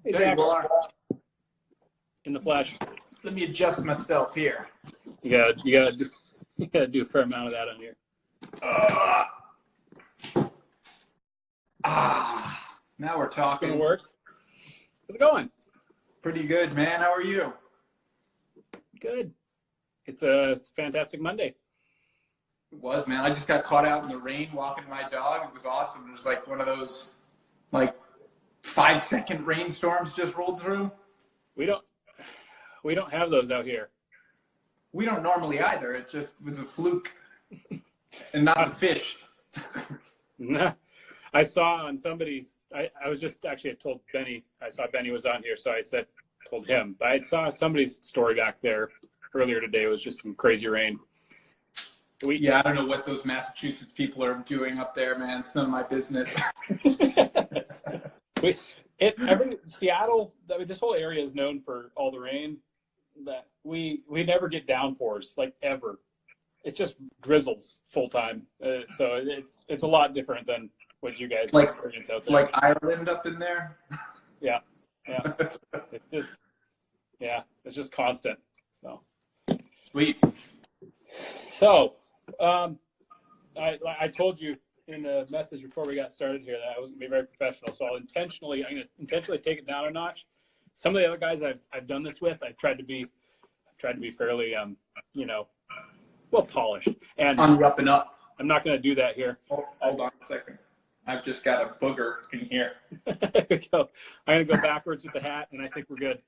Hey, There Zach. you are. In the flesh. Let me adjust myself here. You gotta do a fair amount of that on here. Now we're It's talking. gonna work. How's it going? Pretty good, man. How are you? Good. It's a fantastic Monday. It was, man. I just got caught out in the rain walking my dog. It was awesome. It was like one of those, like, 5-second rainstorms just rolled through. We don't have those out here. We don't normally either. It just was a fluke and not a fish. I saw on somebody's. I was just actually I told Benny. I saw Benny was on here, so I told him. But I saw somebody's story back there earlier today. It was just some crazy rain. Yeah, I don't know what those Massachusetts people are doing up there, man. It's none of my business. Seattle, I mean, this whole area is known for all the rain. That we never get downpours, like, ever. It just drizzles full time. So it's a lot different than what you guys experience out there. It's like Ireland up in there. Yeah. It's just constant. So Sweet. So I told you in a message before we got started here that I wasn't going to be very professional. So I'm going to intentionally take it down a notch. Some of the other guys I've done this with, I've tried to be fairly, well polished. And On the up and up. I'm not going to do that here. Oh, hold on a second. I've just got a booger in here. There we go. I'm going to go backwards with the hat, and I think we're good.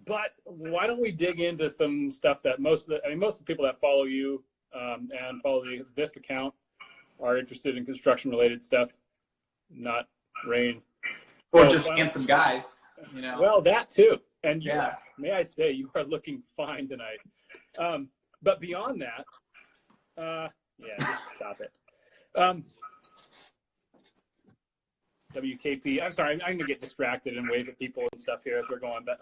But why don't we dig into some stuff that most of the people that follow you and follow this account are interested in construction-related stuff, not rain. Or just handsome guys, you know. Well, that too. And yeah, may I say, you are looking fine tonight. But beyond that, just stop it. WKP. I'm sorry, I'm going to get distracted and wave at people and stuff here as we're going. But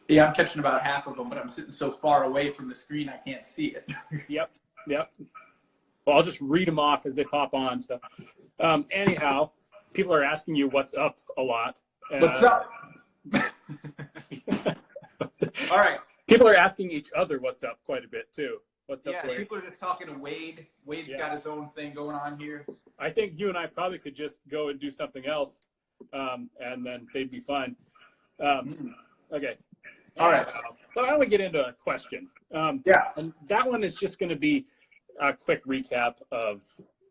yeah, I'm catching about half of them, but I'm sitting so far away from the screen I can't see it. Yep. Well, I'll just read them off as they pop on. So, anyhow, people are asking you what's up a lot. What's up? All right. People are asking each other what's up quite a bit too. What's up, Wade? People are just talking to Wade. Wade's got his own thing going on here. I think you and I probably could just go and do something else, and then they'd be fine. Okay. All right. But I want to get into a question. And that one is just going to be a quick recap of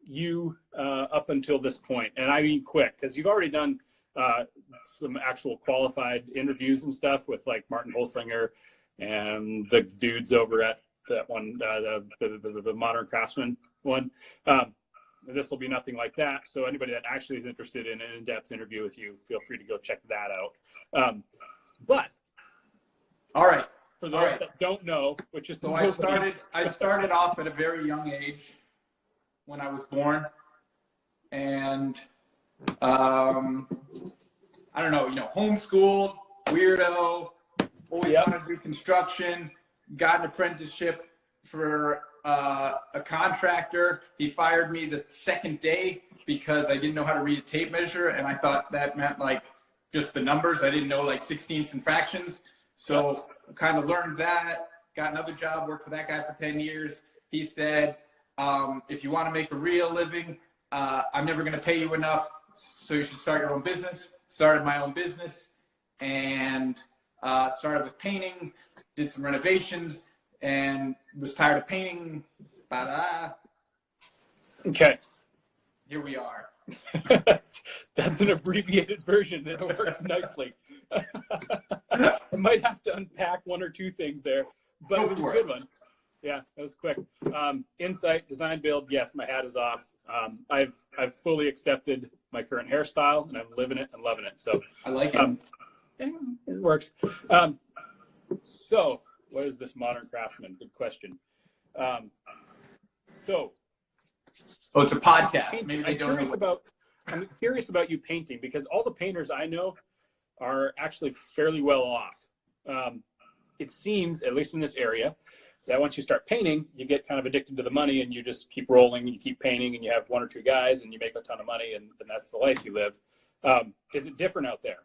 you up until this point. And I mean quick, because you've already done some actual qualified interviews and stuff with like Martin Holsinger and the dudes over at that one, the Modern Craftsman one. This will be nothing like that. So anybody that actually is interested in an in-depth interview with you, feel free to go check that out. But all right, for those that don't know, which is I started off at a very young age when I was born, and I don't know, homeschooled, weirdo, always wanted to do construction. Got an apprenticeship for a contractor. He fired me the second day because I didn't know how to read a tape measure, and I thought that meant like just the numbers. I didn't know like sixteenths and fractions. So kind of learned that, got another job, worked for that guy for 10 years. He said, if you want to make a real living, I'm never going to pay you enough, so you should start your own business. Started my own business and started with painting, did some renovations, and was tired of painting. Okay. Here we are. That's an abbreviated version that worked nicely. I might have to unpack one or two things there, but it was a good one. Yeah, that was quick. Insight, design, build. Yes, my hat is off. I've fully accepted my current hairstyle, and I'm living it and loving it. So I like it. It works. So what is this Modern Craftsman? Good question. It's a podcast. Maybe they don't know. I'm curious about you painting, because all the painters I know are actually fairly well off. It seems, at least in this area, that once you start painting, you get kind of addicted to the money, and you just keep rolling, and you keep painting, and you have one or two guys, and you make a ton of money, and that's the life you live. Is it different out there?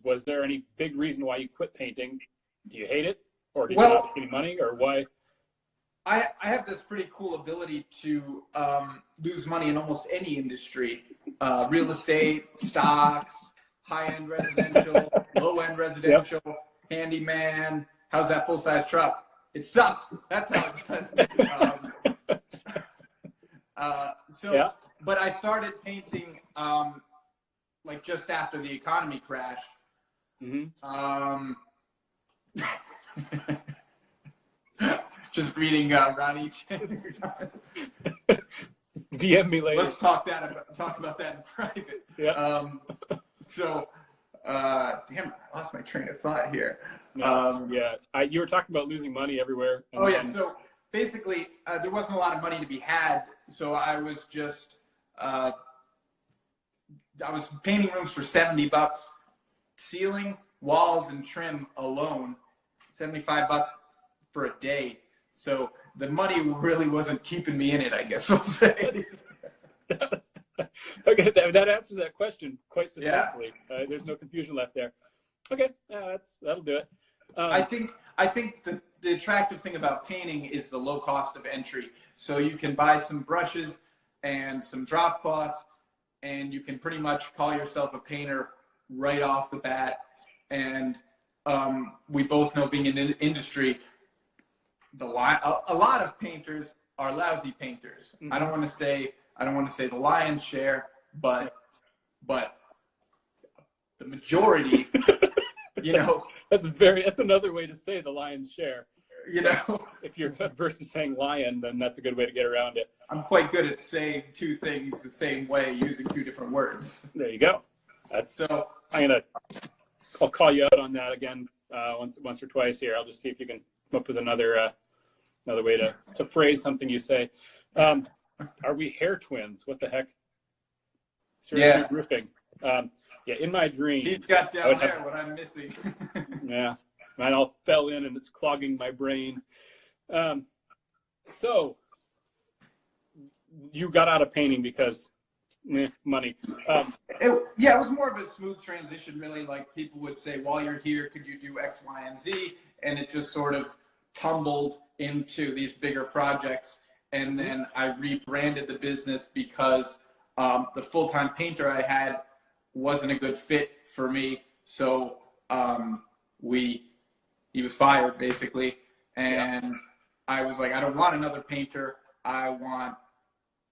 Was there any big reason why you quit painting? Do you hate it, or did you not make any money, or why? I have this pretty cool ability to lose money in almost any industry. Real estate, stocks, high-end residential, low-end residential, handyman. How's that full-size truck? It sucks. That's how it does. But I started painting like just after the economy crashed. Mm-hmm. Just reading Ronnie. DM me later. Let's talk about that in private. Yeah. Damn, I lost my train of thought here. You were talking about losing money everywhere. So basically, there wasn't a lot of money to be had, so I was just I was painting rooms for $70, ceiling, walls, and trim alone, $75 for a day. So the money really wasn't keeping me in it, I guess we'll say. Okay, that answers that question quite succinctly. Yeah. There's no confusion left there. Okay, that'll do it. I think the attractive thing about painting is the low cost of entry. So you can buy some brushes and some drop cloths, and you can pretty much call yourself a painter right off the bat. And we both know, being in the industry, a lot of painters are lousy painters. Mm-hmm. I don't want to say the lion's share, but the majority, that's another way to say the lion's share. If you're versus saying lion, then that's a good way to get around it. I'm quite good at saying two things the same way using two different words. There you go. I'll call you out on that again once or twice here. I'll just see if you can come up with another way to phrase something you say. Are we hair twins? What the heck? Yeah. Roofing. In my dreams. He's got down there what I'm missing. Yeah. Mine all fell in and it's clogging my brain. So you got out of painting because money. It was more of a smooth transition, really. Like, people would say, while you're here, could you do X, Y, and Z? And it just sort of tumbled into these bigger projects. And then I rebranded the business because the full-time painter I had wasn't a good fit for me. So he was fired, basically. And I was like, I don't want another painter. I want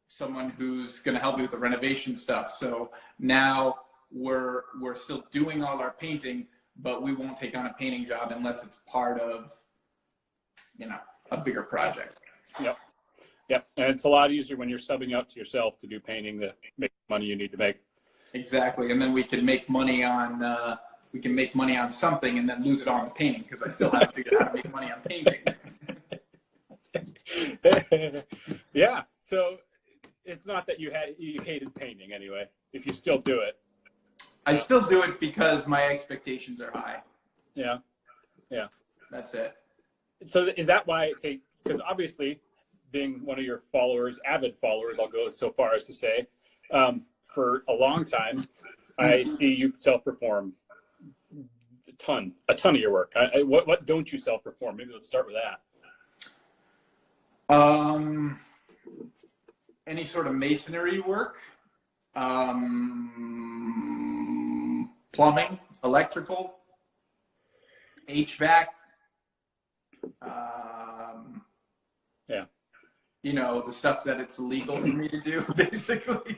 someone who's going to help me with the renovation stuff. So now we're still doing all our painting, but we won't take on a painting job unless it's part of, a bigger project. Yep. And it's a lot easier when you're subbing out to yourself to do painting to make the money you need to make. Exactly. And then we can make money on something and then lose it on the painting, because I still have to figure out how to make money on painting. Yeah. So it's not that you hated painting anyway, if you still do it. I still do it because my expectations are high. Yeah. That's it. So is that why it takes, because obviously being one of your followers, avid followers, I'll go so far as to say, for a long time, I see you self-perform a ton of your work. What don't you self-perform? Maybe let's start with that. Any sort of masonry work, plumbing, electrical, HVAC, the stuff that it's illegal for me to do, basically.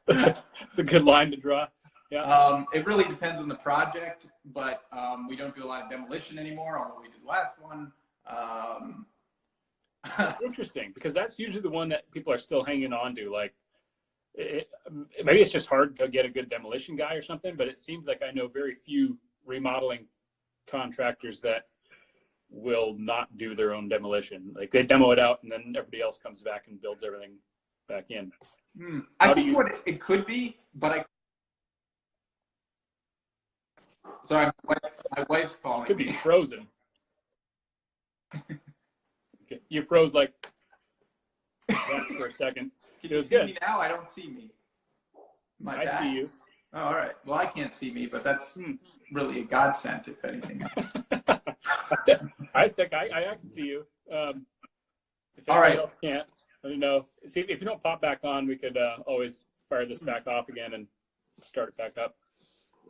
It's a good line to draw. Yeah. It really depends on the project, but we don't do a lot of demolition anymore, although we did the last one. It's interesting because that's usually the one that people are still hanging on to. Like, maybe it's just hard to get a good demolition guy or something, but it seems like I know very few remodeling contractors that will not do their own demolition. Like, they demo it out and then everybody else comes back and builds everything back in. I think what it could be, but sorry, my wife's calling. It could be frozen. Okay. You froze like that for a second. Can you see me now? I don't see me. I see you. Oh, all right. Well, I can't see me, but that's really a godsend, if anything. I think I can see you. If All anybody right. else can't, let me know. See, if you don't pop back on, we could always fire this back off again and start it back up.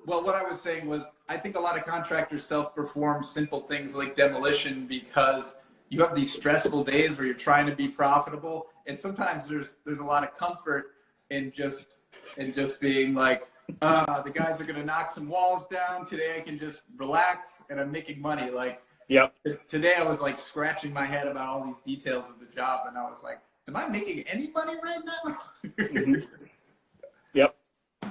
Well, what I was saying was, I think a lot of contractors self-perform simple things like demolition because you have these stressful days where you're trying to be profitable, and sometimes there's a lot of comfort in just being like, the guys are going to knock some walls down today. I can just relax and I'm making money. Like, yep. Today I was like scratching my head about all these details of the job, and I was like, am I making any money right now? Mm-hmm. Yep.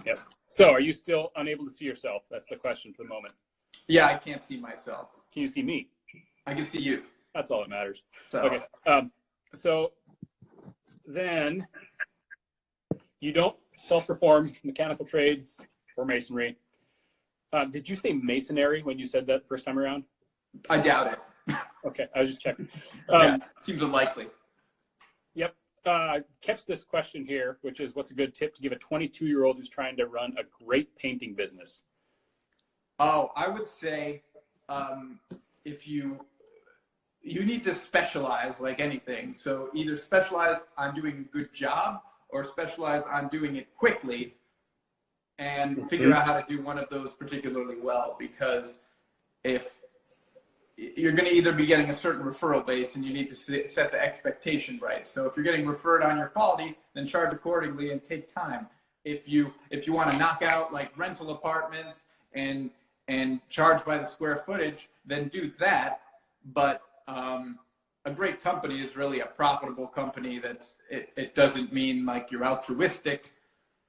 Yep. So are you still unable to see yourself? That's the question for the moment. Yeah, I can't see myself. Can you see me? I can see you. That's all that matters. So. Okay. So then you don't self-perform mechanical trades or masonry. Did you say masonry when you said that first time around? I doubt it. Okay, I was just checking. Yeah, seems unlikely. Yep. Catch this question here, which is, what's a good tip to give a 22-year-old who's trying to run a great painting business? Oh, I would say if you need to specialize like anything. So either specialize on doing a good job or specialize on doing it quickly and figure out how to do one of those particularly well, because if you're going to either be getting a certain referral base and you need to set the expectation right. So if you're getting referred on your quality, then charge accordingly and take time. If you want to knock out like rental apartments and charge by the square footage, then do that. But a great company is really a profitable company. It doesn't mean like you're altruistic.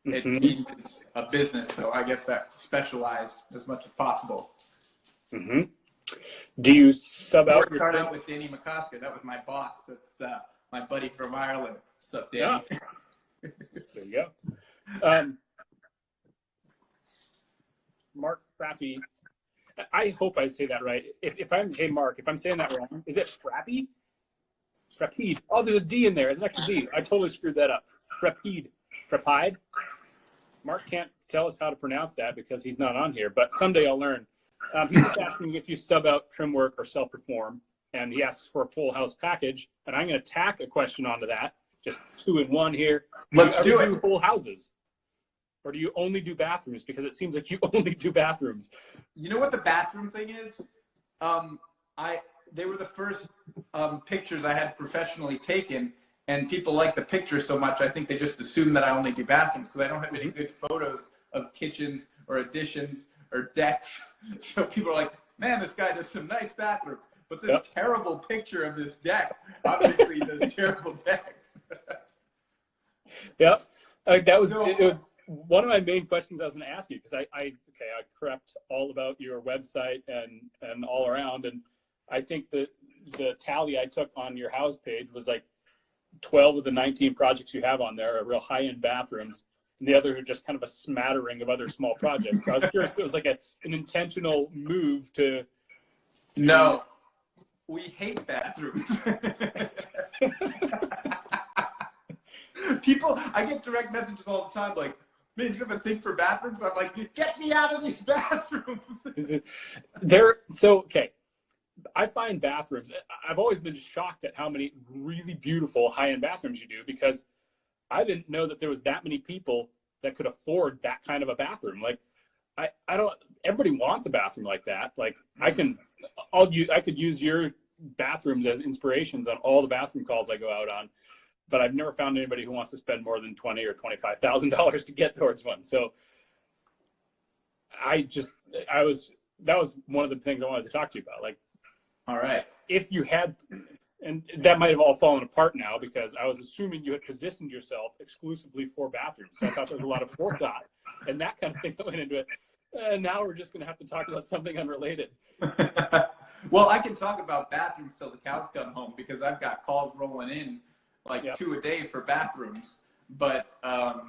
It means it's a business. So I guess that specialized as much as possible. Mm-hmm. Do you sub out? Start out with Danny McCosker. That was my boss. That's my buddy from Ireland. What's up, Danny? Yeah. There you go. Mark Frappy. I hope I say that right. Hey Mark, if I'm saying that wrong, is it Frappy? Frappide. Oh, there's a D in there. There's an extra D. I totally screwed that up. Frappide. Frappide. Mark can't tell us how to pronounce that because he's not on here, but someday I'll learn. He's just asking if you sub out trim work or self-perform, and he asks for a full house package, and I'm going to tack a question onto that, just 2 in 1 here. Let's do it. Do whole houses, or do you only do bathrooms? Because it seems like you only do bathrooms. You know what the bathroom thing is? They were the first pictures I had professionally taken, and people like the picture so much, I think they just assume that I only do bathrooms because I don't have any good photos of kitchens or additions or decks. So people are like, man, this guy does some nice bathrooms, but this terrible picture of this deck obviously does terrible decks. Yep. It was one of my main questions I was going to ask you, because I crept all about your website and all around, and I think that the tally I took on your house page was like 12 of the 19 projects you have on there are real high-end bathrooms, and the other are just kind of a smattering of other small projects. So I was curious if it was like an intentional move to... No, we hate bathrooms. People, I get direct messages all the time like, man, do you have a thing for bathrooms? I'm like, get me out of these bathrooms. Okay. I find bathrooms, I've always been shocked at how many really beautiful high-end bathrooms you do, because I didn't know that there was that many people that could afford that kind of a bathroom. Like, everybody wants a bathroom like that. Like, I could use your bathrooms as inspirations on all the bathroom calls I go out on, but I've never found anybody who wants to spend more than $20,000 or $25,000 to get towards one. So that was one of the things I wanted to talk to you about. Like, all right, if you had, and that might have all fallen apart now because I was assuming you had positioned yourself exclusively for bathrooms. So I thought there was a lot of forethought and that kind of thing that went into it. And now we're just going to have to talk about something unrelated. Well, I can talk about bathrooms till the cows come home because I've got calls rolling in like 2 a day for bathrooms. But I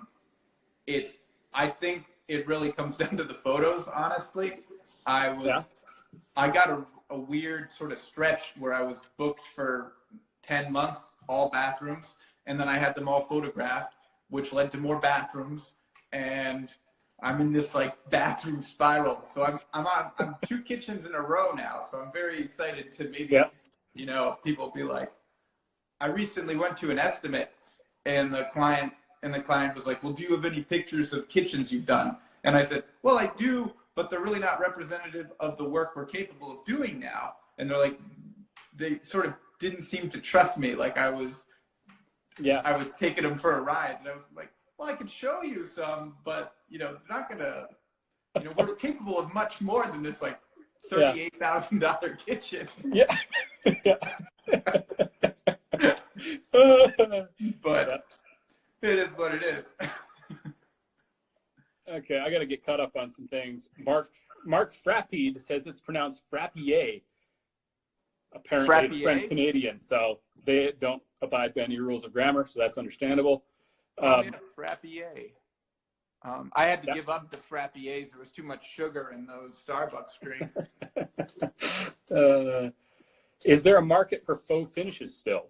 think it really comes down to the photos, honestly. I got a weird sort of stretch where I was booked for 10 months, all bathrooms, and then I had them all photographed, which led to more bathrooms. And I'm in this like bathroom spiral. So I'm 2 kitchens in a row now. So I'm very excited to maybe, people be like, I recently went to an estimate and the client was like, well, do you have any pictures of kitchens you've done? And I said, well, I do, but they're really not representative of the work we're capable of doing now. And they're like, they sort of didn't seem to trust me. Like I was taking them for a ride. And I was like, well, I could show you some, but they're not gonna, we're capable of much more than this like $38,000 kitchen. Yeah. But it is what it is. Okay, I got to get caught up on some things. Mark Frappide says it's pronounced Frappier. Apparently, Frappier? It's French Canadian, so they don't abide by any rules of grammar, so that's understandable. Frappier. I had to give up the Frappiers. There was too much sugar in those Starbucks drinks. Is there a market for faux finishes still?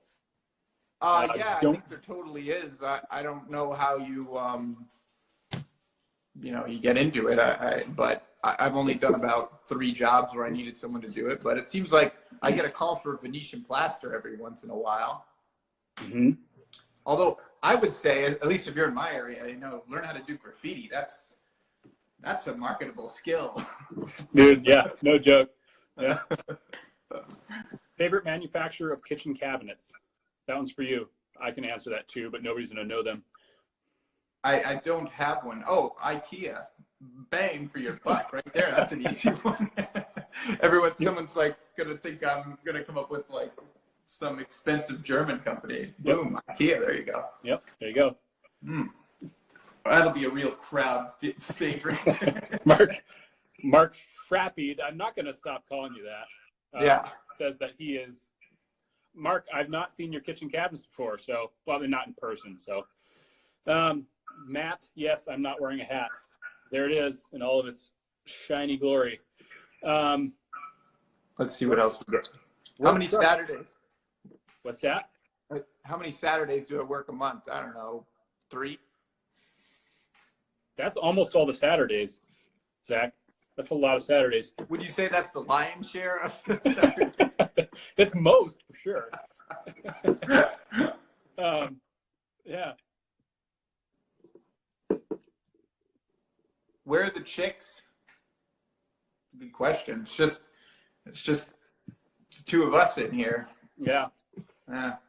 I think there totally is. I don't know how you get into it. But I've only done about 3 jobs where I needed someone to do it. But it seems like I get a call for Venetian plaster every once in a while. Mm-hmm. Although I would say, at least if you're in my area, learn how to do graffiti. That's a marketable skill. Dude, yeah, no joke. Yeah. Favorite manufacturer of kitchen cabinets? That one's for you. I can answer that too, but nobody's going to know them. I don't have one. Oh, IKEA. Bang for your buck right there. That's an easy one. Someone's like going to think I'm going to come up with like some expensive German company. Boom, IKEA. There you go. Yep, there you go. That'll be a real crowd favorite. Mark Frappide, I'm not going to stop calling you that. Says that he is. Mark, I've not seen your kitchen cabinets before, so, well, they're not in person, so. Matt, yes, I'm not wearing a hat. There it is in all of its shiny glory. Let's see what else we got. How many Saturdays? What's that? How many Saturdays do I work a month? I don't know, 3? That's almost all the Saturdays, Zach. That's a lot of Saturdays. Would you say that's the lion's share of the Saturdays? It's most, for sure. Yeah. Where are the chicks? Good question. It's just the 2 of us in here. Yeah. I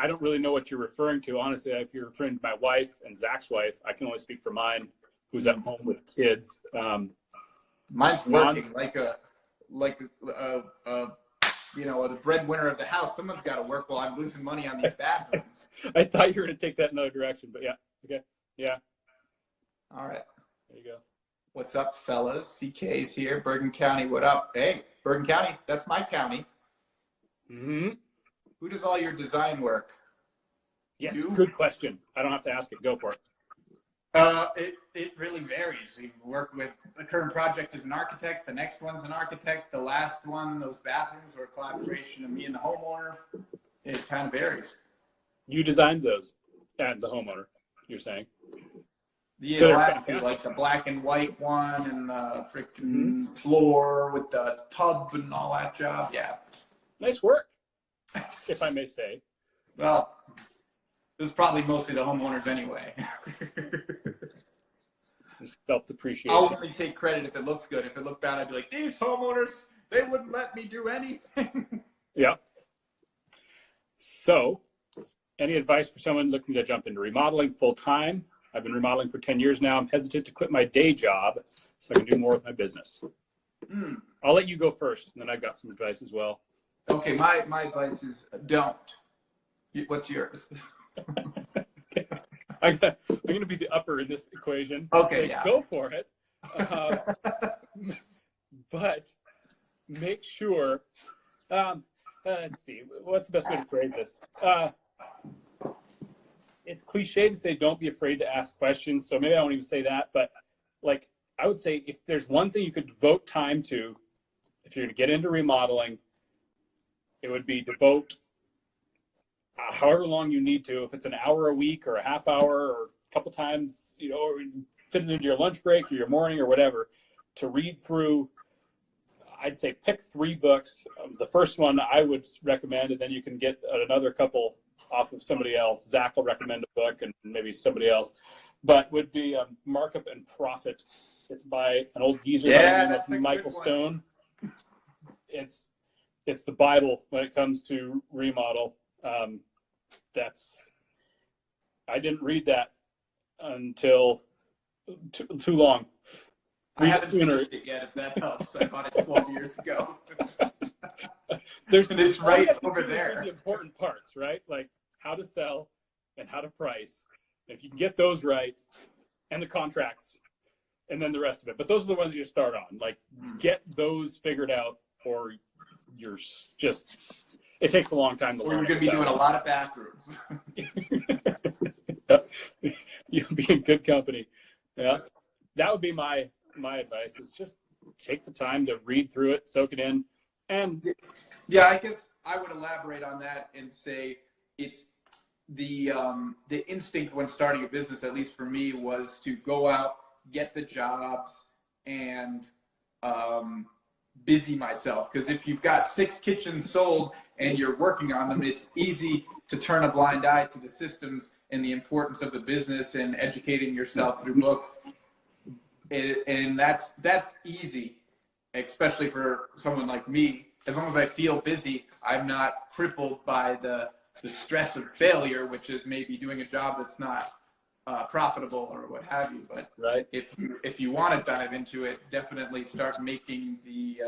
don't really know what you're referring to. Honestly, if you're referring to my wife and Zach's wife, I can only speak for mine, who's at home with kids. Mine's working like the breadwinner of the house. Someone's got to work while I'm losing money on these bathrooms. I thought you were going to take that in another direction, but yeah. Okay. Yeah. All right. There you go. What's up, fellas? CK's here. Bergen County, what up? Hey, Bergen County, that's my county. Mm-hmm. Who does all your design work? Yes, good question. I don't have to ask it. Go for it. It really varies. We work with the current project as an architect. The next one's an architect. The last one, those bathrooms, were a collaboration of me and the homeowner. It kind of varies. You designed those, and the homeowner, you're saying? Yeah, the last 2, like the black and white one, and the freaking floor with the tub and all that job. Yeah. Nice work, if I may say. Well, it was probably mostly the homeowners anyway. Self-depreciation. I'll only take credit if it looks good. If it looked bad, I'd be like, these homeowners, they wouldn't let me do anything. Yeah. So, any advice for someone looking to jump into remodeling full-time? I've been remodeling for 10 years now. I'm hesitant to quit my day job so I can do more with my business. I'll let you go first, and then I've got some advice as well. Okay, my advice is don't. What's yours? Okay. I'm going to be the upper in this equation. Okay, so yeah. Go for it. But make sure, let's see, what's the best way to phrase this? It's cliche to say don't be afraid to ask questions, so maybe I won't even say that, but like I would say if there's one thing you could devote time to, if you're going to get into remodeling, it would be devote however long you need to. If it's an hour a week or a half hour or a couple times, fit it into your lunch break or your morning or whatever, to read through. I'd say pick 3 books. The first one I would recommend, and then you can get another couple off of somebody else. Zach will recommend a book, and maybe somebody else, but would be Markup and Profit. It's by an old geezer by the name of Michael Stone. It's the Bible when it comes to remodel. I didn't read that until too long. I haven't finished it yet, if that helps. I bought it 12 years ago. It's right over there. The important parts, right? Like how to sell and how to price. If you can get those right, and the contracts, and then the rest of it. But those are the ones you start on. Like get those figured out, or you're just, it takes a long time to learn. Or you're going to be doing a lot of bathrooms. You'll be in good company. Yeah, that would be my advice, is just take the time to read through it, soak it in. And yeah, I guess I would elaborate on that and say it's the instinct when starting a business, at least for me, was to go out, get the jobs, and busy myself. Because if you've got 6 kitchens sold and you're working on them, it's easy to turn a blind eye to the systems and the importance of the business and educating yourself through books. And that's easy, especially for someone like me. As long as I feel busy, I'm not crippled by the stress of failure, which is maybe doing a job that's not profitable or what have you. But right. if you want to dive into it, definitely start making the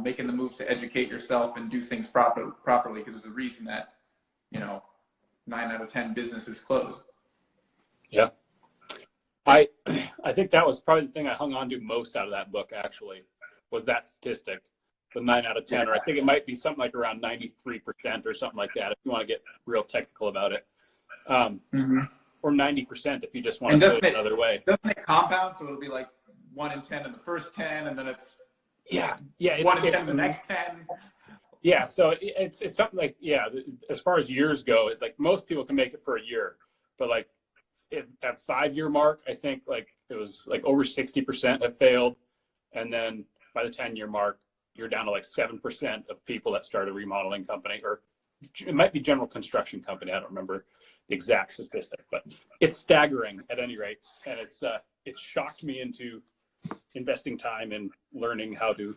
making the moves to educate yourself and do things properly, because there's a reason that 9 out of 10 businesses close. Yeah. I think that was probably the thing I hung on to most out of that book, actually, was that statistic, the 9 out of 10, or I think it might be something like around 93% or something like that, if you want to get real technical about it. Or 90% if you just want to do it another way. Doesn't it compound? So it'll be like 1 in 10 in the first 10, and then it's 1 in 10 in the next 10. Yeah, so it's something like, as far as years go, it's like most people can make it for a year, but like at 5-year mark, I think like it was like over 60% have failed, and then by the 10-year mark, you're down to like 7% of people that start a remodeling company, or it might be general construction company. I don't remember the exact statistic, but it's staggering at any rate, and it shocked me into investing time in learning how to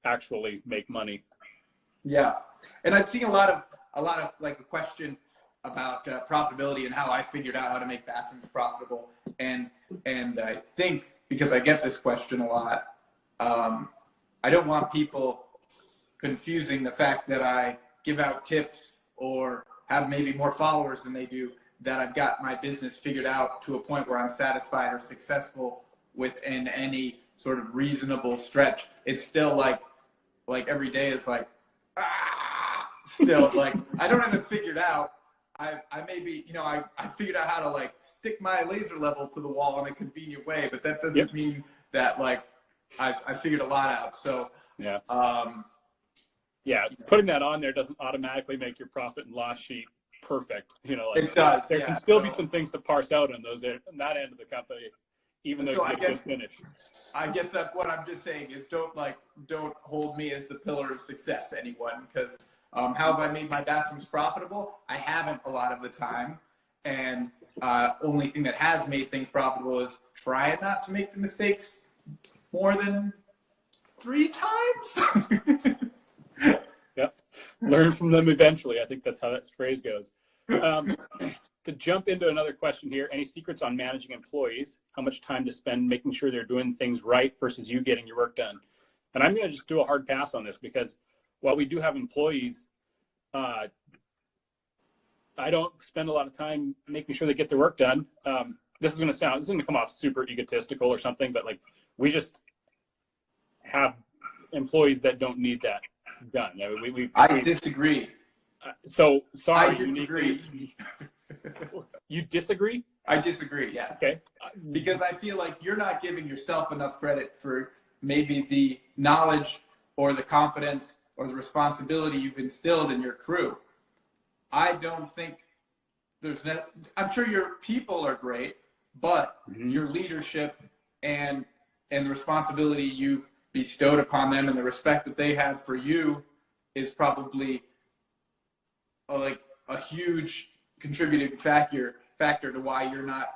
actually make money. Yeah, and I've seen a lot of like a question about profitability and how I figured out how to make bathrooms profitable, and I think, because I get this question a lot, I don't want people confusing the fact that I give out tips or have maybe more followers than they do, that I've got my business figured out to a point where I'm satisfied or successful within any sort of reasonable stretch. It's still like every day is like, still like, I don't have it figured out. I maybe, I figured out how to like stick my laser level to the wall in a convenient way, but that doesn't mean that like I figured a lot out. So putting that on there doesn't automatically make your profit and loss sheet perfect. It does. There can still be some things to parse out on that end of the company, even though you get a good finish. I guess that what I'm just saying is don't hold me as the pillar of success, anyone, because how have I made my bathrooms profitable? I haven't a lot of the time, and only thing that has made things profitable is trying not to make the mistakes more than 3 times. Yep. Learn from them eventually. I think that's how that phrase goes. To jump into another question here, any secrets on managing employees? How much time to spend making sure they're doing things right versus you getting your work done? And I'm going to just do a hard pass on this, because while we do have employees, I don't spend a lot of time making sure they get their work done. This is going to come off super egotistical or something, but like we just have employees that don't need that done. I disagree. So sorry. I disagree. You disagree? I disagree, yeah. Okay. Because I feel like you're not giving yourself enough credit for maybe the knowledge or the confidence or the responsibility you've instilled in your crew. I don't think I'm sure your people are great, but your leadership and the responsibility you've bestowed upon them and the respect that they have for you is probably like a huge contributing factor to why you're not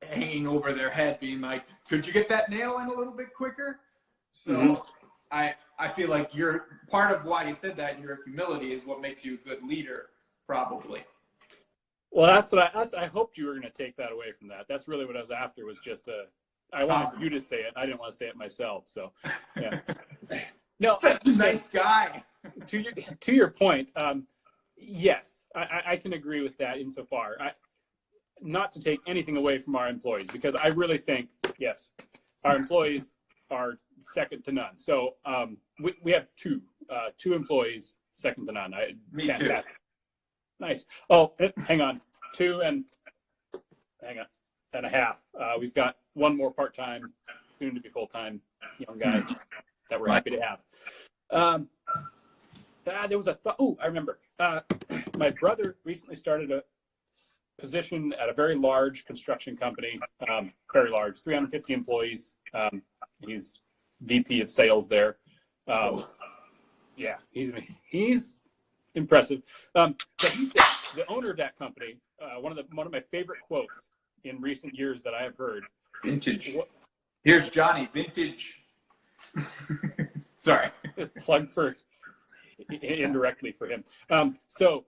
hanging over their head being like, could you get that nail in a little bit quicker? So I feel like you're part of why you said that, and your humility is what makes you a good leader, probably. Well, that's what I hoped you were going to take that away from that. That's really what I was after, was just I wanted you to say it. I didn't want to say it myself. So, yeah. No, such a nice guy. To your point, yes, I can agree with that insofar. Not to take anything away from our employees, because I really think, yes, our employees are second to none. So we have two employees second to none. Me too. Nice. Oh, hang on. 2 and a half. We've got one more part-time, soon to be full-time young guy that we're happy to have. There was a thought. Oh, I remember. My brother recently started a position at a very large construction company, very large, 350 employees. He's VP of sales there. Yeah, he's impressive. But he said, the owner of that company, one of my favorite quotes in recent years that I have heard. Vintage. Here's Johnny, vintage. Sorry. Plug for indirectly for him. So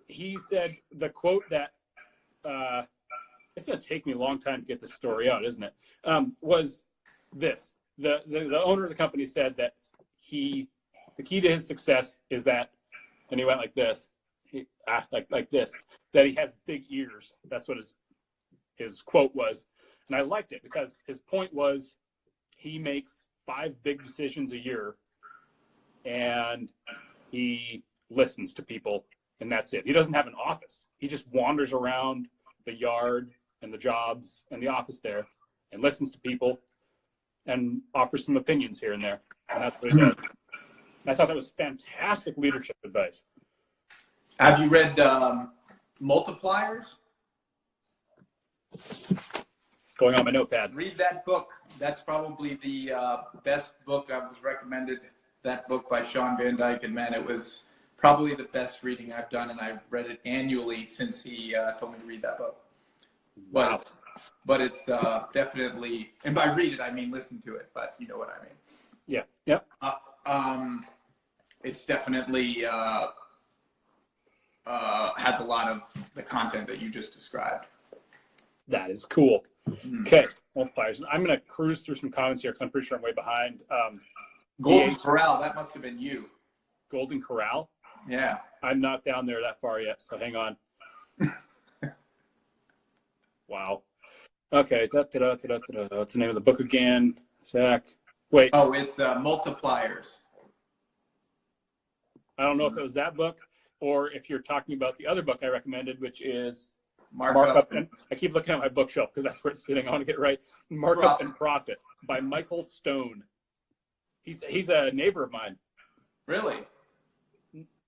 he said the quote that it's going to take me a long time to get this story out, isn't it? Was this. The owner of the company said that the key to his success is that, and he went like this, like this, that he has big ears. That's what his quote was. And I liked it because his point was he makes 5 big decisions a year and he listens to people, and that's it. He doesn't have an office. He just wanders around the yard and the jobs and the office there and listens to people and offers some opinions here and there. And that's what he does. And I thought that was fantastic leadership advice. Have you read Multipliers? Going on my notepad. Read that book. That's probably the best book. I was recommended that book by Sean Van Dyke, and man, it was probably the best reading I've done, and I've read it annually since he told me to read that book. Wow. But it's definitely, and by read it, I mean listen to it, but you know what I mean. Yeah. Yep. It's definitely has a lot of the content that you just described. That is cool. Okay, multipliers. I'm going to cruise through some comments here because I'm pretty sure I'm way behind. Golden Corral, that must have been you. Golden Corral? Yeah. I'm not down there that far yet, so hang on. Wow. Okay. What's the name of the book again? Zach. Wait. Oh, it's Multipliers. I don't know if it was that book or if you're talking about the other book I recommended, which is Markup. And I keep looking at my bookshelf because that's where it's sitting. I want to get it right. Markup and Profit by Michael Stone. He's a neighbor of mine. Really?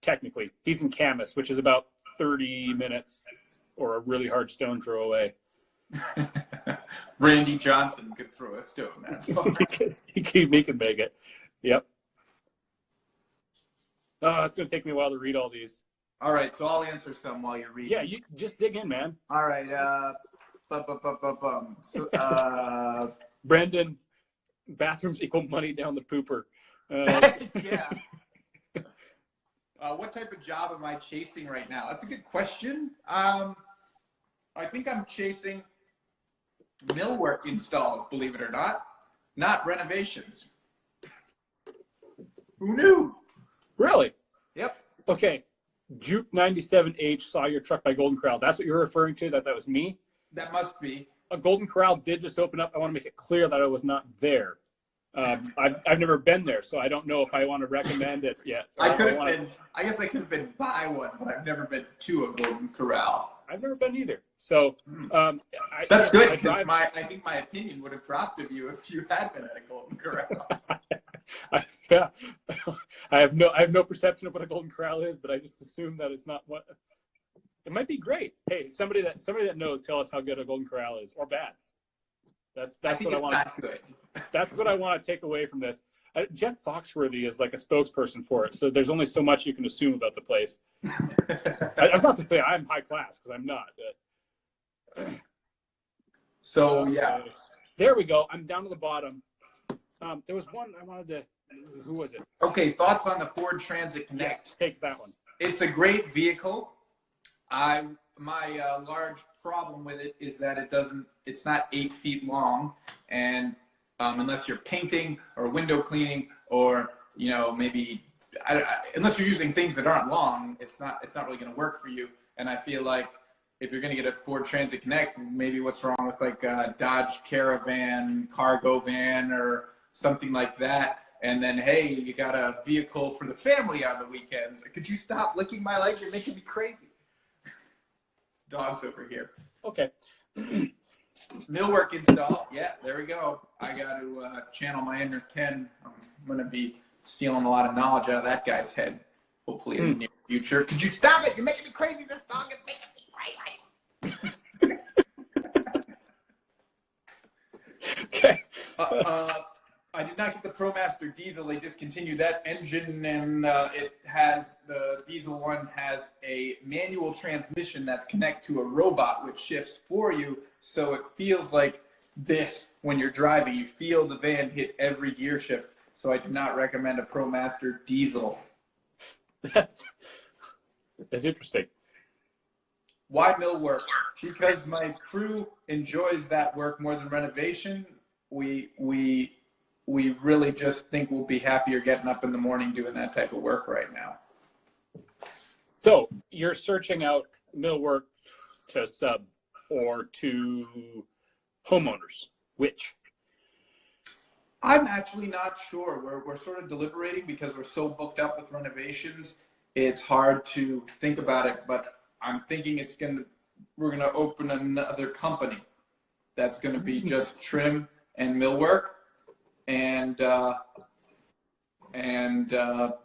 Technically. He's in Camas, which is about 30 minutes or a really hard stone throw away. Randy Johnson could throw a stone that far. he can make it. Yep. Oh, it's going to take me a while to read all these. All right, so I'll answer some while you're reading. Yeah, you just dig in, man. All right. So, Brendan, bathrooms equal money down the pooper. Yeah. What type of job am I chasing right now? That's a good question. I think I'm chasing millwork installs, believe it or not renovations. Who knew? Really? Yep. Okay. Juke 97H saw your truck by Golden Corral. That's what you're referring to? That was me? That must be. A Golden Corral did just open up. I want to make it clear that I was not there. I've never been there, so I don't know if I want to recommend it yet. I guess I could have been by one, but I've never been to a Golden Corral. I've never been either. So that's good, because I think my opinion would have dropped of you if you had been at a Golden Corral. Yeah, I have no perception of what a Golden Corral is, but I just assume that it's not what. it might be great. Hey, somebody that knows, tell us how good a Golden Corral is, or bad. That's what I want. That's what I want to take away from this. Jeff Foxworthy is like a spokesperson for it, so there's only so much you can assume about the place. That's not to say I'm high class, because I'm not. So yeah, there we go. I'm down to the bottom. There was one I wanted to. Who was it? Okay, thoughts on the Ford Transit Connect? Yes, take that one. It's a great vehicle. My large problem with it is that it's not 8 feet long, and unless you're painting or window cleaning, or maybe unless you're using things that aren't long, it's not really going to work for you. And I feel like if you're going to get a Ford Transit Connect, maybe what's wrong with like a Dodge Caravan, cargo van, or something like that. And then, hey, you got a vehicle for the family on the weekends. Could you stop licking my leg? You're making me crazy. Dogs over here. Okay. Millwork install. Yeah, there we go. I got to channel my inner Ken. I'm going to be stealing a lot of knowledge out of that guy's head, hopefully in the near future. Could you stop it? You're making me crazy. This dog is making me crazy. Okay. I did not get the ProMaster diesel. They discontinued that engine, and the diesel one has a manual transmission that's connected to a robot which shifts for you, so it feels like this when you're driving. You feel the van hit every gear shift. So I do not recommend a ProMaster diesel. That's interesting. Why millwork? Because my crew enjoys that work more than renovation. We really just think we'll be happier getting up in the morning doing that type of work right now. So you're searching out millwork to sub or to homeowners? Which? I'm actually not sure. We're sort of deliberating because we're so booked up with renovations. It's hard to think about it, but I'm thinking we're gonna open another company that's gonna be just trim and millwork. And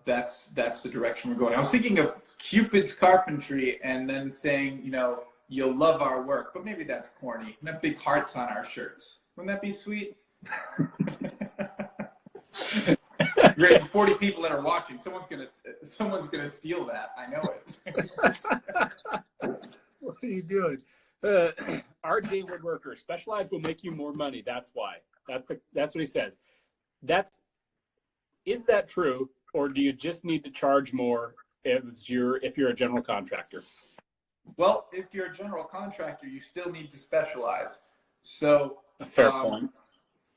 that's the direction we're going. I was thinking of Cupid's Carpentry and then saying, you'll love our work, but maybe that's corny. And have big hearts on our shirts. Wouldn't that be sweet? Great, 40 people that are watching. Someone's gonna steal that. I know it. What are you doing? RJ Woodworker, specialized will make you more money. That's why. That's what he says. Is that true, or do you just need to charge more if you're a general contractor? Well, if you're a general contractor, you still need to specialize. So a fair point.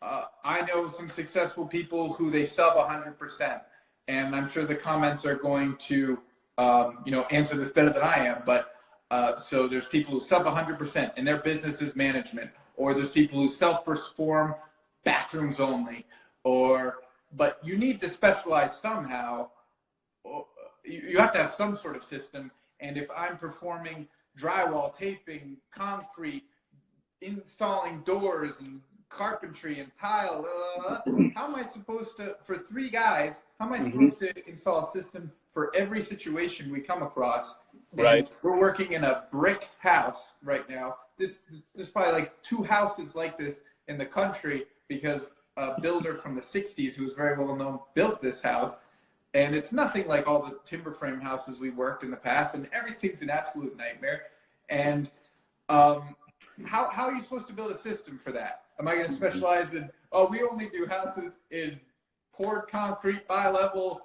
I know some successful people who they sub 100%, and I'm sure the comments are going to answer this better than I am. But so there's people who sub 100% and their business is management, or there's people who self-perform bathrooms only, but you need to specialize somehow. You have to have some sort of system. And if I'm performing drywall, taping, concrete, installing doors and carpentry and tile, how am I supposed to, for 3 guys, how am I supposed to install a system for every situation we come across? Right. And we're working in a brick house right now. There's probably like 2 houses like this in the country, because a builder from the 60s who's very well known built this house. And it's nothing like all the timber frame houses we worked in the past, and everything's an absolute nightmare. And how are you supposed to build a system for that? Am I going to specialize in, we only do houses in poured concrete, bi-level,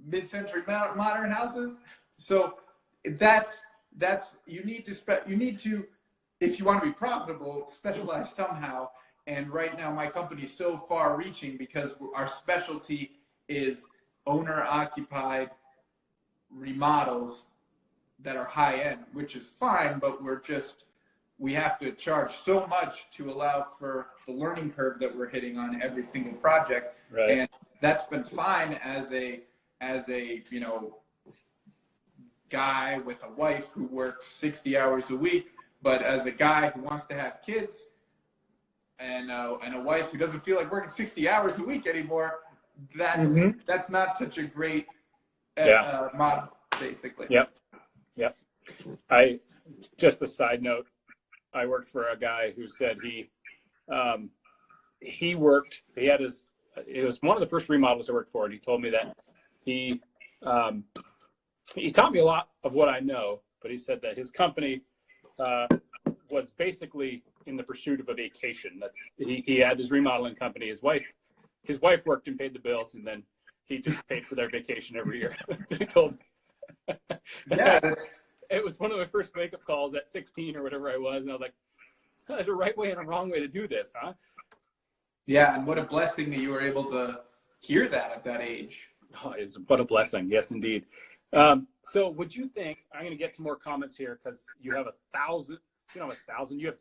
mid-century modern houses? So that's you need to, if you want to be profitable, specialize somehow. And right now my company's so far reaching because our specialty is owner-occupied remodels that are high-end, which is fine, but we have to charge so much to allow for the learning curve that we're hitting on every single project. Right. And that's been fine as a guy with a wife who works 60 hours a week, but as a guy who wants to have kids and a wife who doesn't feel like working 60 hours a week anymore, that's not such a great model, basically. Yep. just a side note, I worked for a guy who said he had his, it was one of the first remodels I worked for, and he told me that he taught me a lot of what I know, but he said that his company was basically in the pursuit of a vacation. He had his remodeling company. His wife worked and paid the bills, and then he just paid for their vacation every year. So he told me. Yeah, it was one of my first wake-up calls at 16 or whatever I was, and I was like, there's a right way and a wrong way to do this, huh? Yeah, and what a blessing that you were able to hear that at that age. Oh, what a blessing. Yes, indeed. So would you think, I'm going to get to more comments here because you have 1,000, you know, 1,000, you have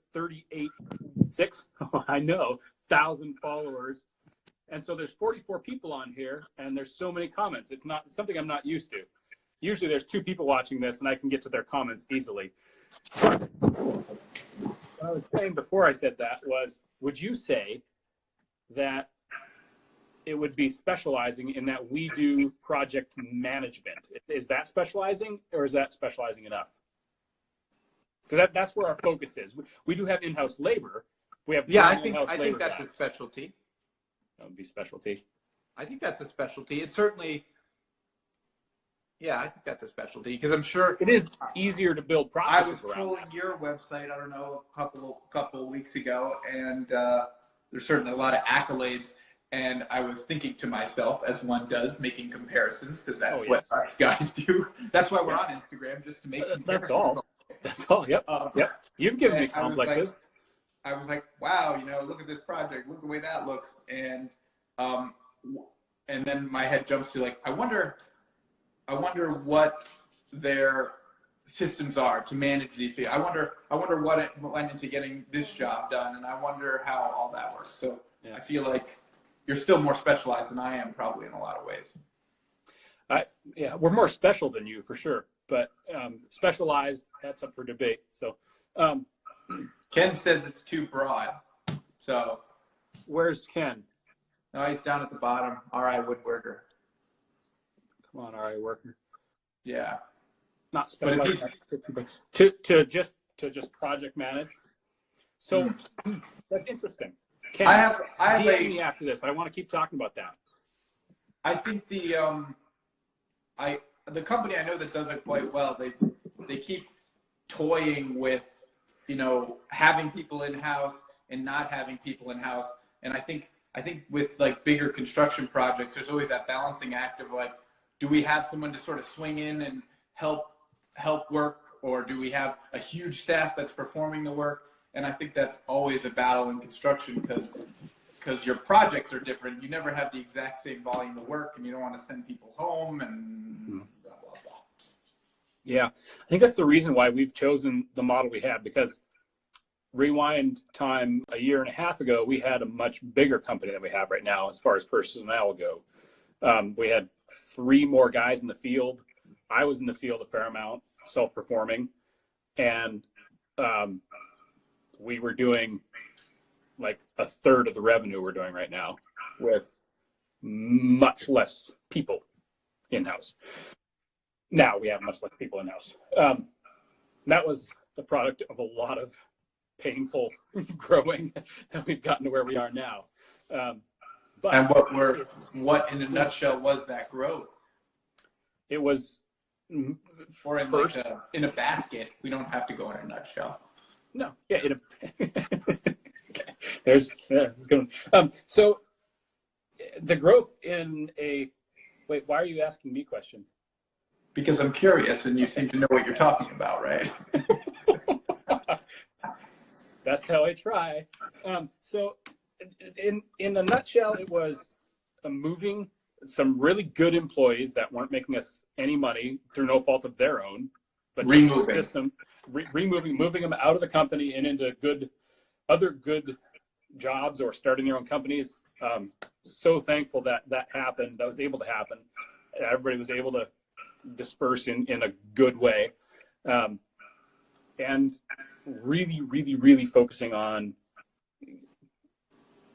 1,000 followers. And so there's 44 people on here and there's so many comments. It's something I'm not used to. Usually there's 2 people watching this and I can get to their comments easily. What I was saying before I said that was, would you say that it would be specializing in that we do project management? Is that specializing, or is that specializing enough? Because that's where our focus is. We do have in-house labor. We have I think that's a specialty. That would be specialty. I think that's a specialty. It's certainly, I think that's a specialty because I'm sure it is easier to build processes around. I was trolling your website, I don't know, a couple of weeks ago, and there's certainly a lot of accolades. And I was thinking to myself, as one does, making comparisons, because that's what us guys do. That's why we're on Instagram, just to make comparisons. That's all. That's all. Yep. Yep. You've given me complexes. I was like, wow, look at this project. Look the way that looks. And then my head jumps to like, I wonder what their systems are to manage these people. I wonder what went into getting this job done, and I wonder how all that works. So I feel like you're still more specialized than I am, probably in a lot of ways. We're more special than you for sure, but specialized, that's up for debate. So Ken says it's too broad. So where's Ken? No, he's down at the bottom. RI Woodworker. Come on, RI Worker. Yeah. Not specialized. To just project manage. So that's interesting. Ken, I have DM me after this. I want to keep talking about that. I think the company I know that does it quite well. They keep toying with, having people in house and not having people in house. And I think with like bigger construction projects, there's always that balancing act of like, do we have someone to sort of swing in and help work, or do we have a huge staff that's performing the work? And I think that's always a battle in construction because your projects are different. You never have the exact same volume of work, and you don't want to send people home and blah, blah, blah. Yeah, I think that's the reason why we've chosen the model we have, because rewind time a year and a half ago, we had a much bigger company than we have right now as far as personnel go. We had 3 more guys in the field. I was in the field a fair amount, self-performing, and we were doing like a third of the revenue we're doing right now with much less people in-house. Now we have much less people in-house. That was the product of a lot of painful growing that we've gotten to where we are now. And what in a nutshell was that growth? It was, or in first, like in a basket. We don't have to go in a nutshell. No, yeah, there's going. So the growth in a wait. Why are you asking me questions? Because I'm curious, and you seem to know what you're talking about, right? That's how I try. So, in a nutshell, it was moving some really good employees that weren't making us any money through no fault of their own, but removing system, moving them out of the company and into other good jobs or starting their own companies. So thankful that happened. That was able to happen. Everybody was able to disperse in a good way, and really focusing on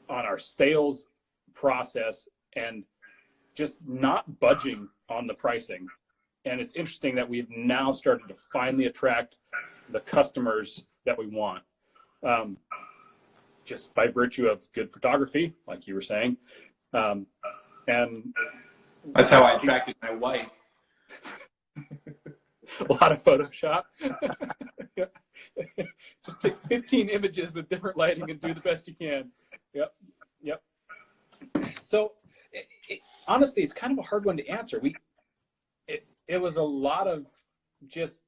our sales process and just not budging on the pricing. And it's interesting that we've now started to finally attract the customers that we want, just by virtue of good photography, like you were saying. And that's how I attracted my wife. A lot of Photoshop. Just take 15 images with different lighting and do the best you can. Yep. So honestly, it's kind of a hard one to answer. It was a lot of just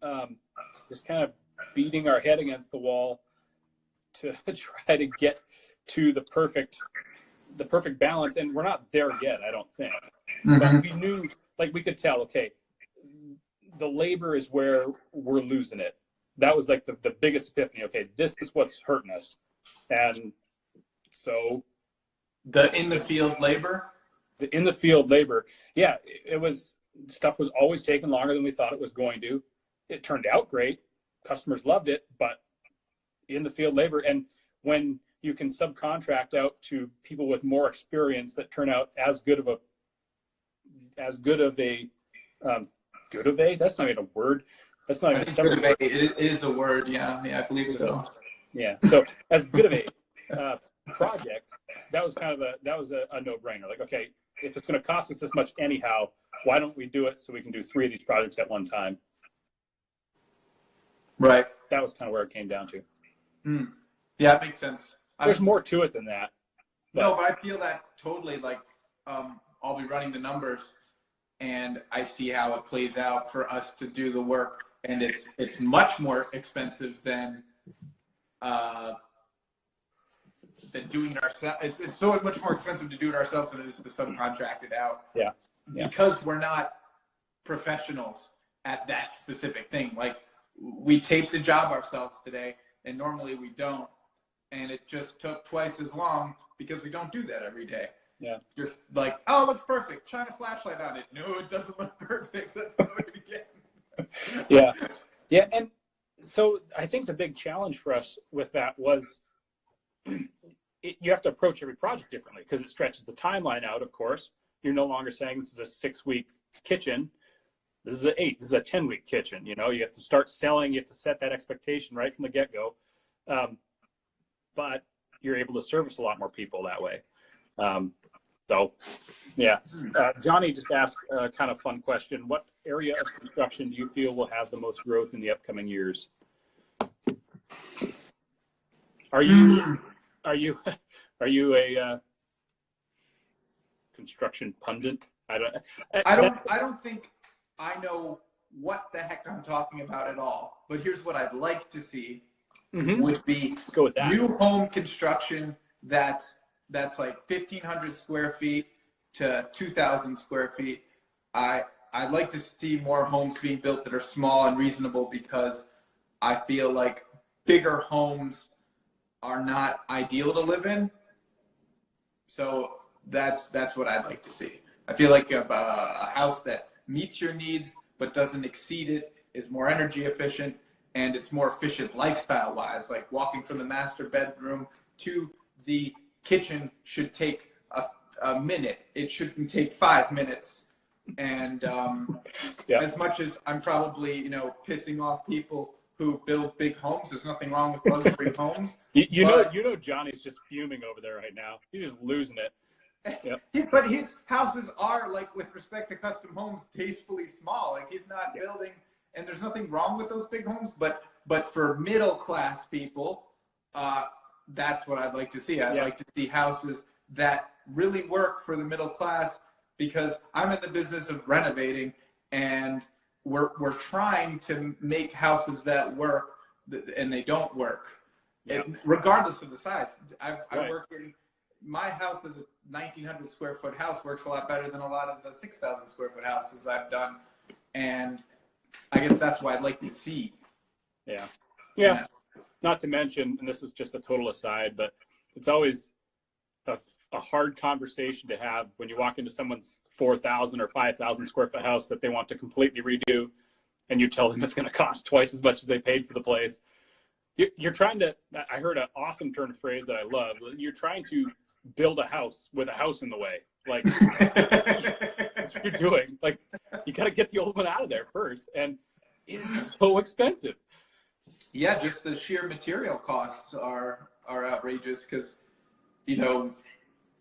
kind of beating our head against the wall to try to get to the perfect balance. And we're not there yet, I don't think. Mm-hmm. But we knew, like, we could tell, okay, the labor is where we're losing it. That was like the biggest epiphany. Okay, this is what's hurting us. And so the in the field labor, yeah, stuff was always taking longer than we thought it was going to. It turned out great. Customers loved it, but in the field labor, and when you can subcontract out to people with more experience that turn out as good of a that's not even a word. That's not even a word. It is a word. Yeah, I believe so. Yeah. So as good of a project, that was a no-brainer. Like, okay, if it's going to cost us this much anyhow, why don't we do it so we can do 3 of these projects at one time? Right. That was kind of where it came down to. Yeah, it makes sense. There's more to it than that. No, but I feel that totally. Like, I'll be running the numbers, and I see how it plays out for us to do the work, and it's much more expensive than doing it ourselves. It's so much more expensive to do it ourselves than it is to subcontract it out. Yeah. Because we're not professionals at that specific thing. Like, we taped the job ourselves today, and normally we don't. And it just took twice as long because we don't do that every day. Yeah. Just like, oh, it looks perfect. Shine a flashlight on it. No, it doesn't look perfect. That's not what you get. Yeah. And so I think the big challenge for us with that was you have to approach every project differently because it stretches the timeline out, of course. You're no longer saying this is a 6-week kitchen. This is this is a 10-week kitchen. You have to start selling. You have to set that expectation right from the get-go. But you're able to service a lot more people that way. So, yeah. Johnny just asked a kind of fun question. What area of construction do you feel will have the most growth in the upcoming years? Are you a construction pundit? I don't think I know what the heck I'm talking about at all. But here's what I'd like to see. Would be Let's go with that. New home construction that's like 1,500 square feet to 2,000 square feet. I'd like to see more homes being built that are small and reasonable because I feel like bigger homes are not ideal to live in. So that's what I'd like to see. I feel like a house that meets your needs but doesn't exceed it is more energy efficient. And it's more efficient lifestyle-wise. Like walking from the master bedroom to the kitchen should take a minute. It shouldn't take 5 minutes. And as much as I'm probably, pissing off people who build big homes, there's nothing wrong with luxury homes. You know, Johnny's just fuming over there right now. He's just losing it. Yep. Yeah, but his houses are, like, with respect to custom homes, tastefully small. Like, he's not building. And there's nothing wrong with those big homes, but for middle class people, that's what I'd like to see. I'd like to see houses that really work for the middle class because I'm in the business of renovating, and we're trying to make houses that work, and they don't work, regardless of the size. I work in my house is a 1,900 square foot house, works a lot better than a lot of the 6,000 square foot houses I've done, and I guess that's what I'd like to see. Yeah. Not to mention, and this is just a total aside, but it's always a hard conversation to have when you walk into someone's 4,000 or 5,000 square foot house that they want to completely redo, and you tell them it's going to cost twice as much as they paid for the place. You're trying to, I heard an awesome turn of phrase that I love. You're trying to build a house with a house in the way. Like, that's what you're doing. Like, You got to get the old one out of there first, and it's so expensive. Yeah, just the sheer material costs are outrageous because, you know,